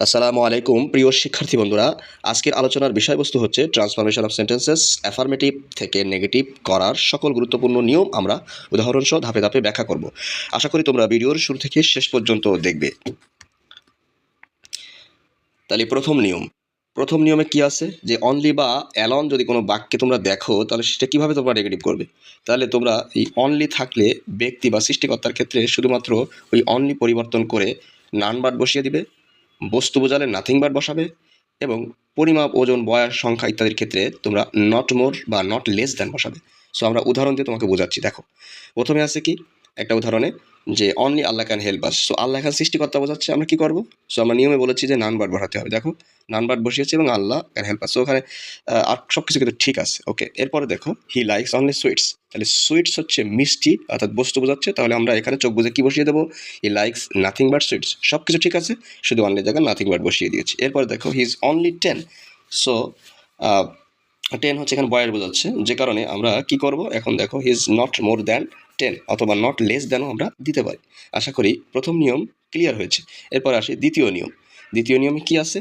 আসসালামু আলাইকুম প্রিয় শিক্ষার্থী বন্ধুরা। আজকের আলোচনার বিষয়বস্তু হচ্ছে ট্রান্সফরমেশন অফ সেন্টেন্সেস অ্যাফার্মেটিভ থেকে নেগেটিভ করার সকল গুরুত্বপূর্ণ নিয়ম আমরা উদাহরণসহ ধাপে ধাপে ব্যাখ্যা করব। আশা করি তোমরা ভিডিওর শুরু থেকে শেষ পর্যন্ত দেখবে। তাহলে প্রথম নিয়মে কি আছে যে অনলি বা অ্যালন যদি কোনো বাক্যে তোমরা দেখো তাহলে সেটা কিভাবে তোমরা নেগেটিভ করবে। তাহলে তোমরা এই অনলি থাকলে ব্যক্তি বা সৃষ্টিকর্তার ক্ষেত্রে শুধুমাত্র ওই অনলি পরিবর্তন করে নান বার্ড বসিয়ে দিবে, বস্তু বোঝালে নাথিং বার্ড বসাবে, এবং পরিমাপ, ওজন, বয়স, সংখ্যা ইত্যাদির ক্ষেত্রে তোমরা নট মোর বা নট লেস দ্যান বসাবে। সো আমরা উদাহরণ দিয়ে তোমাকে বোঝাচ্ছি। দেখো, প্রথমে আছে কি একটা উদাহরণে যে only Allah can help us. So Allah এখানে সৃষ্টিকর্তা বোঝাচ্ছে, আমরা কি করব? সো আমরা নিয়মে বলেছি যে নান বার্ড বসাতে হবে। দেখো, নান বার্ড বসিয়েছে এবং আল্লাহ ক্যান হেল্প আস। সো ওখানে আর সব কিছু কিন্তু ঠিক আছে। ওকে, এরপরে দেখো হি লাইকস অনলি সুইটস। তাহলে সুইটস হচ্ছে মিষ্টি, অর্থাৎ বস্তু বোঝাচ্ছে। তাহলে আমরা এখানে চোখ বুঝে কি বসিয়ে দেবো? He likes nothing but sweets. সব কিছু ঠিক আছে, শুধু অনলি জায়গায় নাথিং বাট বসিয়ে দিয়েছি। এরপরে দেখো হি ইজ অনলি 10। সো 10 হচ্ছে এখানে বয়স বোঝাচ্ছে, যে কারণে আমরা কি করব? এখন দেখো he is not more than 10 অথবা নট লেস দ্যানও আমরা দিতে পারি। আশা করি প্রথম নিয়ম ক্লিয়ার হয়েছে। এরপর আসি দ্বিতীয় নিয়ম। দ্বিতীয় নিয়মে কি আছে?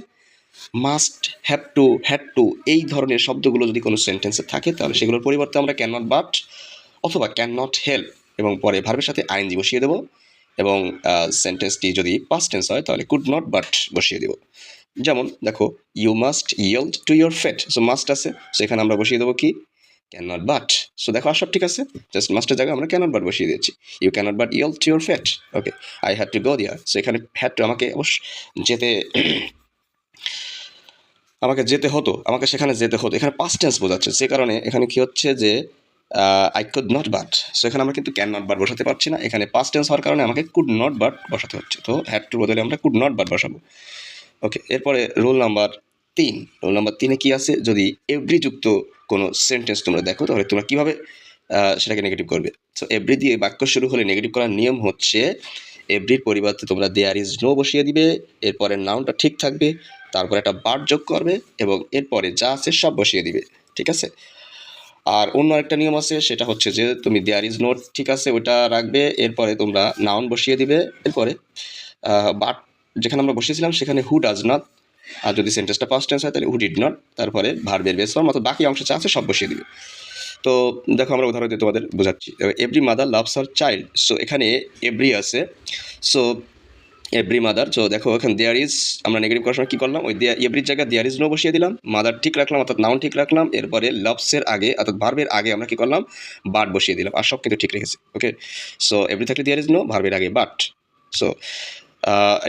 Must, have to, had to এই ধরনের শব্দগুলো যদি কোনো সেন্টেন্সে থাকে তাহলে সেগুলোর পরিবর্তে আমরা ক্যান নট বাট অথবা ক্যান নট হেল্প এবং পরে ভার্বের সাথে আইএনজি বসিয়ে দেবো, এবং সেন্টেন্সটি যদি পাস্ট টেন্স হয় তাহলে কুড নট বাট বসিয়ে দেবো। যেমন দেখো, you must yield to your fate. So must আছে, সো এখানে আমরা বসিয়ে দেবো কি? Can not but. সো দেখো আর সব ঠিক আছে, জাস্ট মাস্টের জায়গায় আমরা ক্যান নট বাট বসিয়ে দিয়েছি। You can not but yield to your fate. Okay, I had to go there. So এখানে হ্যাড টু আমাকে অবশ্য যেতে আমাকে যেতে হতো, আমাকে সেখানে যেতে হতো। এখানে পাস্ট টেন্স বোঝাচ্ছে, সে কারণে এখানে কি হচ্ছে যে I could not but. So এখানে আমরা কিন্তু ক্যান নট বাট বসাতে পারছি না, এখানে পাস্ট টেন্স হওয়ার কারণে আমাকে কুড নট বাট বসাতে হচ্ছে। তো হ্যাড টুর বদলে আমরা কুড নট বাট বসাবো। ওকে, এরপরে রুল নাম্বার 3। রুল নাম্বার 3-এ কি আছে? যদি এভরি যুক্ত কোনো সেন্টেন্স তোমরা দেখো তাহলে তোমরা কীভাবে সেটাকে নেগেটিভ করবে। সো এভরি দিয়ে বাক্য শুরু হলে নেগেটিভ করার নিয়ম হচ্ছে এভরির পরিবর্তে তোমরা দেয়ার ইজ নো বসিয়ে দিবে, এরপরে নাউনটা ঠিক থাকবে, তারপরে একটা বার্ড যোগ করবে এবং এরপরে যা আছে সব বসিয়ে দিবে। ঠিক আছে? আর অন্য একটা নিয়ম আছে, সেটা হচ্ছে যে তুমি দেয়ার ইজ নোট ঠিক আছে ওটা রাখবে, এরপরে তোমরা নাউন বসিয়ে দিবে, এরপরে বাট যেখানে আমরা বসিয়েছিলাম সেখানে হু ডাজ নট, আর যদি সেন্টেন্সটা পাস্ট টেন্স হয় তাহলে হু ডিড নট, তারপরে ভার্বের বেস ফর্ম অর্থাৎ বাকি অংশ যা আছে সব বসিয়ে দিবে। তো দেখো আমরা উদাহরণ দিয়ে তোমাদের বোঝাচ্ছি। Every mother loves her child. So এখানে এভরি আছে, সো এভরি মাদার। সো দেখো এখানে দেয়ার ইজ, আমরা নেগেটিভ করার সময় কী করলাম? ওই এভরির জায়গায় দেয়ার ইজ নো বসিয়ে দিলাম, মাদার ঠিক রাখলাম অর্থাৎ নাউন ঠিক রাখলাম, এরপরে লাভসের আগে অর্থাৎ ভার্বের আগে আমরা কী করলাম? বাট বসিয়ে দিলাম, আর সব কিন্তু ঠিক রেখেছি। ওকে, সো এভরি থাকলে দেয়ার ইজ নো, ভার্বের আগে বাট। সো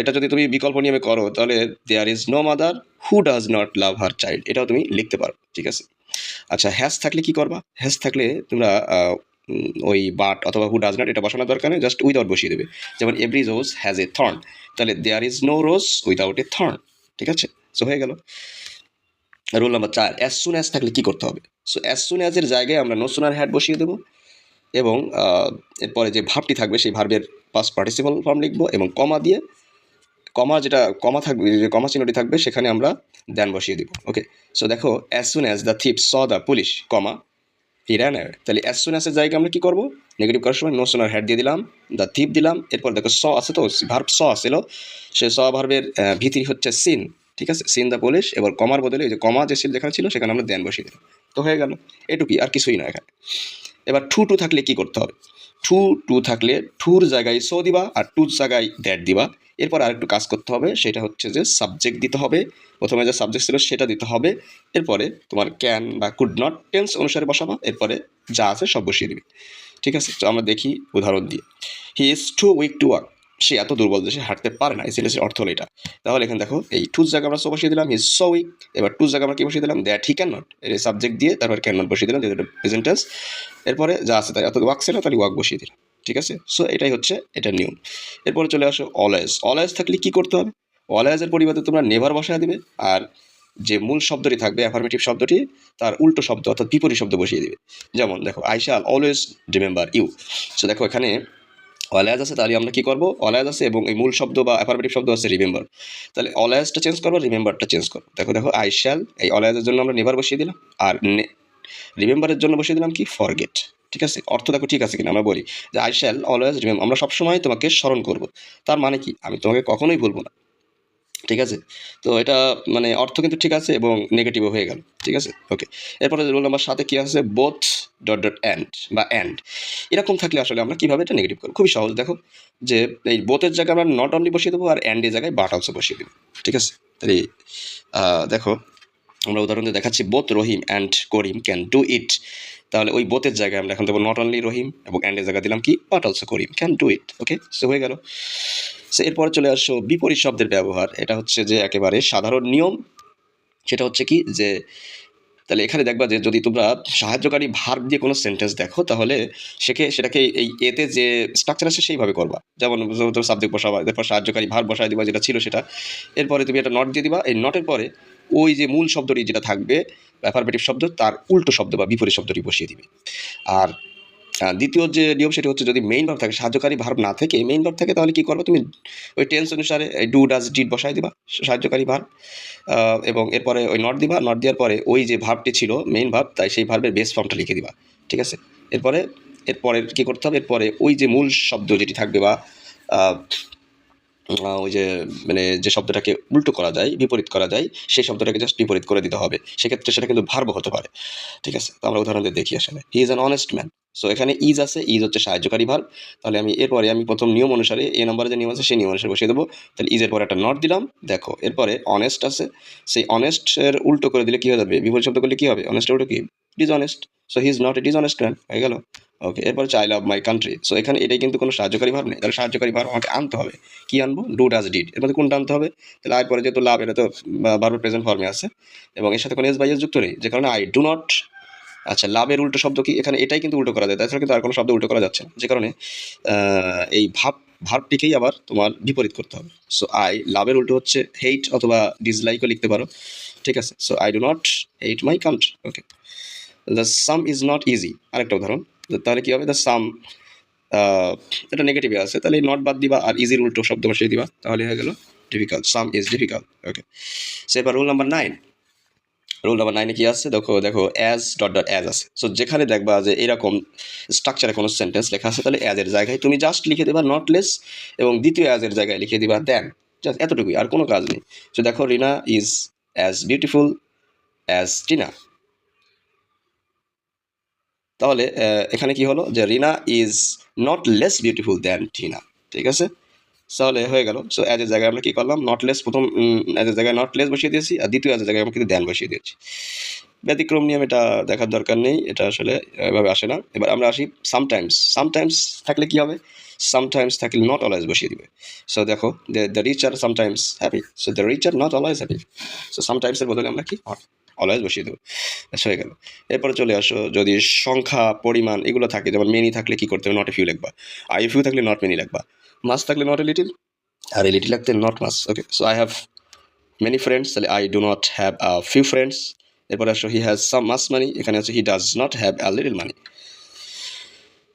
এটা যদি তুমি বিকল্প নিয়মে করো তাহলে there is no mother who does not love her child, এটাও তুমি লিখতে পারো। ঠিক আছে? আচ্ছা, হ্যাজ থাকলে কি করবা? হ্যাজ থাকলে তোমরা ওই বাট অথবা হু ডাজ নট এটা বসানোর দরকার নেই, জাস্ট উইদাউট বসিয়ে দেবে। যেমন every rose has a thorn, তাহলে there is no rose without a thorn. ঠিক আছে? সো হয়ে গেল। Rule number 4, as soon as থাকলে কি করতে হবে? সো অ্যাজ সুন অ্যাজের জায়গায় আমরা নো সুনার হ্যাড বসিয়ে দেবো, এবং এরপরে যে ভার্বটি থাকবে সেই ভার্বের পাস্ট পার্টিসিপল ফর্ম লিখবো, এবং কমা দিয়ে যেটা কমা থাকবে, যে কমা চিহ্নটি থাকবে সেখানে আমরা দেন বসিয়ে দিব। ওকে, সো দেখো as soon as the thief saw the police comma he ran away. তাহলে অ্যাজ সুন অ্যাজের জায়গায় আমরা কী করবো? নেগেটিভ করার সময় নো সুনার হ্যাড দিয়ে দিলাম, দ্য থিপ দিলাম, এরপর দেখো স আছে, তো ভার্ব স আসছিল, সে স ভার্বের ভিত্তি হচ্ছে সিন। ঠিক আছে? সিন দ্য পুলিশ, এবার কমার বদলে যে কমা যে যেখানে ছিল সেখানে আমরা দেন বসিয়ে দিলাম। তো হয়ে গেল, এটুকুই, আর কিছুই না এখানে। এবার টু টু থাকলে কি করতে হবে? টু থাকলে টুর জায়গায় সো দিবা আর টুর জায়গায় দ্যাট দিবা। এরপর আরেকটু কাজ করতে হবে, সেটা হচ্ছে যে সাবজেক্ট দিতে হবে, প্রথমে যে সাবজেক্ট ছিল সেটা দিতে হবে, এরপরে তোমার ক্যান বা কুড নট টেন্স অনুসারে বসাবা, এরপরে যা আছে সব বসিয়ে দিবে। ঠিক আছে? তো আমরা দেখি উদাহরণ দিয়ে। He is too weak to walk, সে এত দুর্বল যে সে হাঁটতে পারে না, এই সেন্টেন্সের অর্থ হলো এটা। তাহলে এখানে দেখো এই টুর জায়গায় আমরা সো বসিয়ে দিলাম, হি ইজ সো উইক। এবার টুর জায়গায় আমরা কি বসিয়ে দিলাম? দ্যাট হি ক্যান নট, এর সাবজেক্ট দিয়ে তারপর ক্যান নট বসিয়ে দিলাম, যেটা প্রেজেন্ট টেন্স, এরপরে যা আছে তাই, অর্থাৎ ওয়াক ছিল তাহলে ওয়াক বসিয়ে দিলাম। ঠিক আছে? সো এটাই হচ্ছে এটার নিয়ম। এরপরে চলে আসো অলওয়েজ। অলওয়েজ থাকলে কি করতে হবে? অলওয়েজের পরিবর্তে তোমরা নেভার বসায় দিবে, আর যে মূল শব্দটি থাকবে অ্যাফার্মেটিভ শব্দটি তার উল্টো শব্দ অর্থাৎ বিপরীত শব্দ বসিয়ে দিবে। যেমন দেখো I shall always remember you. So দেখো এখানে অলওয়েজ আছে, তাহলে আমরা কি করবো? অলওয়েজ আছে এবং এই মূল শব্দ বা অ্যাফার্মেটিভ শব্দ আছে রিমেম্বার, তাহলে অলওয়েজটা চেঞ্জ করবো, রিমেম্বারটা চেঞ্জ করবো। দেখো আই শ্যাল, এই অলওয়েজের জন্য আমরা নেভার বসিয়ে দিলাম, আর রিমেম্বারের জন্য বসিয়ে দিলাম কি? ফরগেট। ঠিক আছে? অর্থ দেখো ঠিক আছে কিনা। আমরা বলি যে আই শ্যাল অলওয়েজ রিমেম্বার, আমরা সবসময় তোমাকে স্মরণ করবো, তার মানে কি? আমি তোমাকে কখনোই ভুলবো না। ঠিক আছে? তো এটা মানে অর্থ কিন্তু ঠিক আছে এবং নেগেটিভও হয়ে গেল। ঠিক আছে? ওকে। এরপরে রুল নাম্বার ৭ এ কি আছে? বোথ এন্ড বা এন্ড। এরকম থাকলে আসলে আমরা কিভাবে এটা নেগেটিভ করব? খুবই সহজ দেখো যে এই both এর জায়গায় আমরা নট অনলি বসিয়ে দেবো আর এন্ড এর জায়গায় বাট অলসো বসিয়ে দেব। ঠিক আছে? তাহলে দেখো আমরা উদাহরণ দিয়ে দেখাচ্ছি both Rahim and Karim can do it. তাহলে ওই বোথের জায়গায় আমরা এখন দেবো নট অনলি রহিম এবং অ্যান্ডের জায়গায় দিলাম কি but also Karim can do it. Okay, so হয়ে গেল। সো এরপরে চলে আসো বিপরীত শব্দের ব্যবহার। এটা হচ্ছে যে একেবারে সাধারণ নিয়ম। সেটা হচ্ছে কি যে তাহলে এখানে দেখবা যে যদি তোমরা সাহায্যকারী ভার্ব দিয়ে কোনো সেন্টেন্স দেখো তাহলে সেটাকে এই এতে যে স্ট্রাকচার আছে সেইভাবে করবা। যেমন তুমি সাবজেক্ট বসাবা, এরপর সাহায্যকারী ভার্ব বসায় দিবা যেটা ছিল সেটা। এরপরে তুমি একটা নট দিয়ে দিবা, এই নটের পরে ওই যে মূল শব্দটি যেটা থাকবে অ্যাফারমেটিভ শব্দ তার উল্টো শব্দ বা বিপরীত শব্দটি বসিয়ে দিবে। আর দ্বিতীয় যে নিয়ম সেটা হচ্ছে যদি মেইন ভার্ব থাকে, সাহায্যকারী ভার্ব না থেকে মেইন ভার্ব থাকে তাহলে কি করবে তুমি ওই টেন্স অনুসারে ডু ডাজ ডিড বসায় দিবা সাহায্যকারী ভার্ব, এবং এরপরে ওই নট দিবা, নট দেওয়ার পরে ওই যে ভার্বটি ছিল মেইন ভার্ব তাই সেই ভার্বের বেস ফর্মটা লিখে দিবা। ঠিক আছে? এরপরে কী করতে হবে, এরপরে ওই যে মূল শব্দ যেটি থাকবে বা আহ, ওই যে মানে যে শব্দটাকে উল্টো করা যায় বিপরীত করা যায় সেই শব্দটাকে জাস্ট বিপরীত করে দিতে হবে। সেক্ষেত্রে সেটা কিন্তু ভার্ব হতে পারে। ঠিক আছে? তো আমরা উদাহরণ দিয়ে দেখি আসলে he is an honest man. So এখানে ইজ আছে, ইজ হচ্ছে সাহায্যকারী ভার্ব। তাহলে এরপরে আমি প্রথম নিয়ম অনুসারে এ নম্বরে যে নিয়ম আছে সেই নিয়ম অনুসারে বসিয়ে দেবো। তাহলে ইজের পরে একটা নট দিলাম। দেখো এরপরে অনেস্ট আছে, সেই অনেস্টের উল্টো করে দিলে কী হয়ে যাবে, বিপরীত শব্দ করলে কী হবে, অনেস্টের উল্টো কি dishonest. So he is not a dishonest man হয়ে গেল। ওকে, এরপর I love my country. So এখানে এটাই কিন্তু কোনো সাহায্যকারী ভার্ব নেই, তাহলে সাহায্যকারী ভার্ব আমাকে আনতে হবে। কি আনবো? Do does did. এর মধ্যে কোনটা আনতে হবে? তাহলে আয়ের পরে যেহেতু লাভ এটা তো ভার্বের প্রেজেন্ট ফর্মে আছে এবং এর সাথে কোনো এস বাই এস যুক্ত নেই, যে কারণে আই ডু নট। আচ্ছা, লাভের উল্টো শব্দ কি? এখানে এটাই কিন্তু উল্টো করা যায়, তাছাড়া কিন্তু আর কোনো শব্দ উল্টো করা যাচ্ছে না, যে কারণে এই ভার্বটিকেই আবার তোমার বিপরীত করতে হবে। সো আই লাভের উল্টো হচ্ছে হেইট অথবা ডিসলাইকও লিখতে পারো। ঠিক আছে? So I do not hate my country. Okay, the some is not easy আরেকটা উদাহরণ। তাহলে কি হবে? দ্য সাম এটা নেগেটিভে আছে, তাহলে নট বাদ দিবা আর ইজির উল্টো শব্দ বসিয়ে দিবা, তাহলে হয়ে গেল difficult. Some is difficult. Okay, so এবার রুল নাম্বার 9। রুল নাম্বার 9 কি আছে? দেখো দেখো অ্যাজ অ্যাজ আছে। সো যেখানে দেখবা যে এরকম স্ট্রাকচারে কোনো সেন্টেন্স লেখা আছে তাহলে অ্যাজের জায়গায় তুমি জাস্ট লিখে দেবা নট লেস এবং দ্বিতীয় অ্যাজের জায়গায় লিখে দিবা দেন। জাস্ট এতটুকুই, আর কোনো কাজ নেই। সো দেখো Rina is as beautiful as Tina. তাহলে এখানে কি হলো যে Rina is not less beautiful than Tina. ঠিক আছে? তাহলে হয়ে গেল। সো অ্যাজের জায়গায় আমরা কি করলাম, নট লেস প্রথম অ্যাজের জায়গায় নট লেস বসিয়ে দিয়েছি আর দ্বিতীয় অ্যাজের জায়গায় আমরা কিন্তু দেন বসিয়ে দিয়েছি। ব্যতিক্রম নিয়ম এটা দেখার দরকার নেই, এটা আসলে এভাবে আসে না। এবার আমরা আসি সামটাইমস। সামটাইমস থাকলে কি হবে? সামটাইমস থাকলে নট অলওয়েজ বসিয়ে দিবে। সো দেখো the rich are sometimes happy. So the rich are not always happy. So সামটাইমসের বদলে আমরা কি অলওয়েজ বসিয়ে দেবো। হয়ে গেল। এরপরে চলে আসো যদি সংখ্যা পরিমাণ এগুলো থাকে, যেমন মেনি থাকলে কি করতে হবে, নট এ ফিউ লিখবা। আই ফিউ থাকলে নট মেনি লিখবা। মাস থাকলে নট এ লিটিল, আর এই লিটিল লাগতে not much. Okay, so I have many friends, তাহলে I do not have a few friends. এরপরে আসো he has some much money, এখানে আছে he does not have a little money.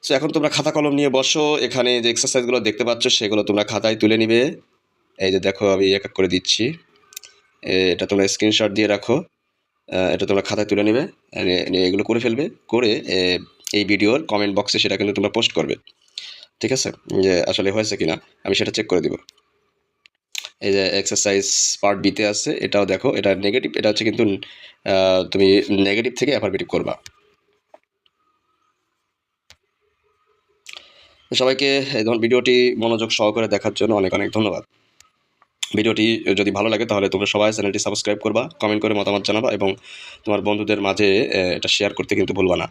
So এখন তোমরা খাতা কলম নিয়ে বসো, এখানে যে এক্সারসাইজগুলো দেখতে পাচ্ছ সেগুলো তোমরা খাতায় তুলে নিবে। এই যে দেখো আমি এক এক করে দিচ্ছি, এটা তোমরা স্ক্রিনশট দিয়ে রাখো। এটা তোমরা খাতায় তুলে নেবে, এগুলো করে ফেলবে, করে এই ভিডিওর কমেন্ট বক্সে সেটা কিন্তু তোমরা পোস্ট করবে। ঠিক আছে? যে আসলে হয়েছে কিনা আমি সেটা চেক করে দিব। এই যে এক্সারসাইজ পার্ট বিতে আছে, এটাও দেখো, এটা নেগেটিভ, এটা হচ্ছে কিন্তু তুমি নেগেটিভ থেকে অ্যাফারমেটিভ করবা। সবাইকে এই ধরুন ভিডিওটি মনোযোগ সহকারে দেখার জন্য অনেক অনেক ধন্যবাদ। ভিডিওটি যদি ভালো লাগে তাহলে তোমরা সবাই চ্যানেলটি সাবস্ক্রাইব করবা, কমেন্ট করে মতামত জানাবা এবং তোমার বন্ধুদের মাঝে এটা শেয়ার করতে কিন্তু ভুলবা না।